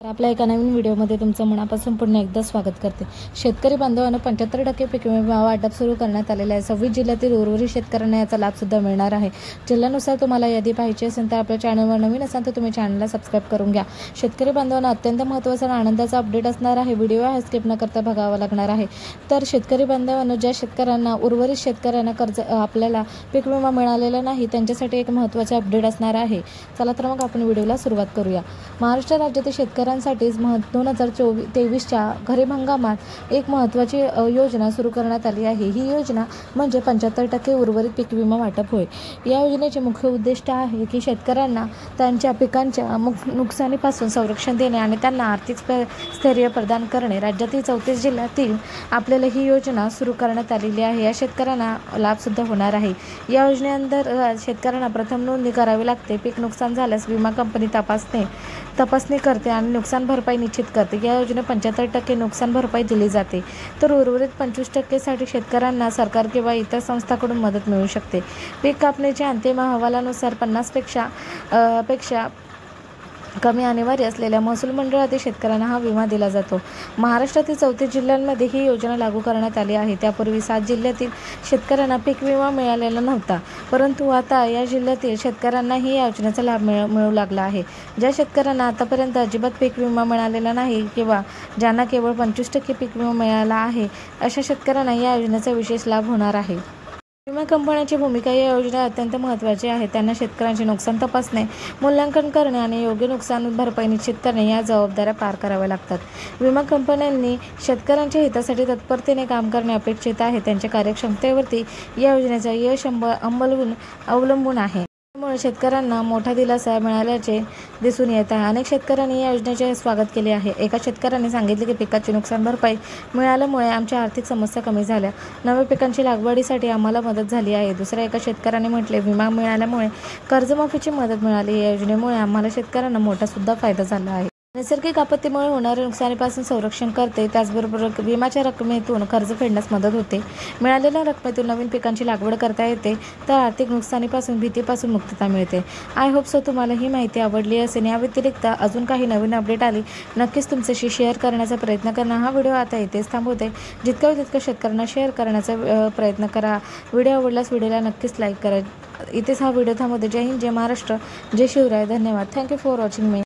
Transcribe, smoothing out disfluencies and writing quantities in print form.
आपल्या एका नवीन व्हिडिओमध्ये तुमचं मनापासून पुन्हा एकदा स्वागत करते। शेतकरी बांधवांना 75% पीक विमा वाटप सुरू करण्यात आलेले आहे। 26 जिल्ह्यातील उर्वरित शेतकऱ्यांना याचा लाभ सुद्धा मिळणार आहे। जिल्ह्यानुसार तुम्हाला यादी पाहिजे असेल तर आपल्या चॅनलवर नवीन असाल तर तुम्ही चॅनलला सबस्क्राइब करून घ्या। शेतकरी बांधवांना अत्यंत महत्त्वाचा आणि आनंदाचा अपडेट असणार आहे। व्हिडिओ हा स्किप न करता बघावा लागणार आहे। तर शेतकरी बांधवांना ज्या शेतकऱ्यांना उर्वरित शेतकऱ्यांना कर्ज आपल्याला पीक विमा मिळालेला नाही त्यांच्यासाठी एक महत्त्वाचा अपडेट असणार आहे। चला तर मग आपण व्हिडिओला सुरुवात करूया। महाराष्ट्र राज्यातील शेतकऱ्यांसाठी 2023च्या खरीप हंगामात एक महत्त्वाची योजना सुरू करण्यात आली आहे। ही योजना म्हणजे 75% उर्वरित पीक विमा वाटप होय। या योजनेचे मुख्य उद्दिष्ट आहे की शेतकऱ्यांना त्यांच्या पिकांच्या नुकसानीपासून संरक्षण देणे आणि त्यांना आर्थिक स्थैर्य प्रदान करणे। राज्यातील 34 जिल्ह्यातील आपल्याला ही योजना सुरू करण्यात आलेली आहे। या शेतकऱ्यांना लाभ सुद्धा होणार आहे। या योजनेअंतर्गत शेतकऱ्यांना प्रथम नोंदणी करावी लागते। पीक नुकसान झाल्यास विमा कंपनी तपासणी करते आणि नुकसान भरपाई निश्चित करते। या योजनेत 75% नुकसान भरपाई दिली जाते, तर उर्वरित 25% साठी शेतकऱ्यांना सरकार किंवा इतर संस्थांकडून मदत मिळू शकते। पीक कापणीच्या अंतिम अहवालानुसार 50% कमी अनिवार्य असलेल्या महसूल मंडळातील शेतकऱ्यांना हा विमा दिला जातो। महाराष्ट्रातील 34 जिल्ह्यांमध्ये ही योजना लागू करण्यात आली आहे। त्यापूर्वी 7 जिल्ह्यातील शेतकऱ्यांना पीक विमा मिळालेला नव्हता, परंतु आता या जिल्ह्यातील शेतकऱ्यांनाही या योजनेचा लाभ मिळू लागला आहे। ज्या शेतकऱ्यांना आतापर्यंत अजिबात पीक विमा मिळालेला नाही किंवा ज्यांना केवळ 25% पीक विमा मिळाला आहे, अशा शेतकऱ्यांना या योजनेचा विशेष लाभ होणार आहे। विमा कंपन्यांची भूमिका या योजनेत अत्यंत महत्त्वाची आहे। त्यांना शेतकऱ्यांचे नुकसान तपासणे, मूल्यांकन करणे आणि योग्य नुकसान भरपाई निश्चित करणे या जबाबदाऱ्या पार कराव्या लागतात। विमा कंपन्यांनी शेतकऱ्यांच्या हितासाठी तत्परतेने काम करणे अपेक्षित आहे। त्यांच्या कार्यक्षमतेवरती या योजनेचा यश अवलंबून आहे। त्यामुळे शेतकऱ्यांना मोठा दिलासा मिळाल्याचे दिसून येत आहे। अनेक शेतकऱ्यांनी या योजनेचे स्वागत केले आहे। एका शेतकऱ्याने सांगितले की पिकाची नुकसान भरपाई मिळाल्यामुळे आमच्या आर्थिक समस्या कमी झाल्या, नव्या पिकांची लागवडीसाठी आम्हाला मदत झाली आहे। दुसऱ्या एका शेतकऱ्याने म्हटले, विमा मिळाल्यामुळे कर्जमाफीची मदत मिळाली। या योजनेमुळे आम्हाला शेतकऱ्यांना मोठा सुद्धा फायदा झाला आहे। नैसर्गिक आपत्तीमुळे होणाऱ्या नुकसानीपासून संरक्षण करते, त्याचबरोबर विम्याच्या रकमेतून कर्ज फेडण्यास मदत होते। मिळालेल्या रकमेतून नवीन पिकांची लागवड करता येते, तर आर्थिक नुकसानीपासून भीतीपासून मुक्तता मिळते। आय होप सो तुम्हाला ही माहिती आवडली असेल। या व्यतिरिक्त अजून काही नवीन अपडेट आली नक्कीच तुमच्याशी शेअर करण्याचा प्रयत्न करा। हा व्हिडिओ आता इथेच थांबवते। जितका होईल तितकं शेतकऱ्यांना शेअर करण्याचा प्रयत्न करा। व्हिडिओ आवडल्यास व्हिडिओला नक्कीच लाईक करा। इथेच हा व्हिडिओ थांबवते। जय हिंद, जय महाराष्ट्र, जय शिवराय। धन्यवाद। Thank you for watching me.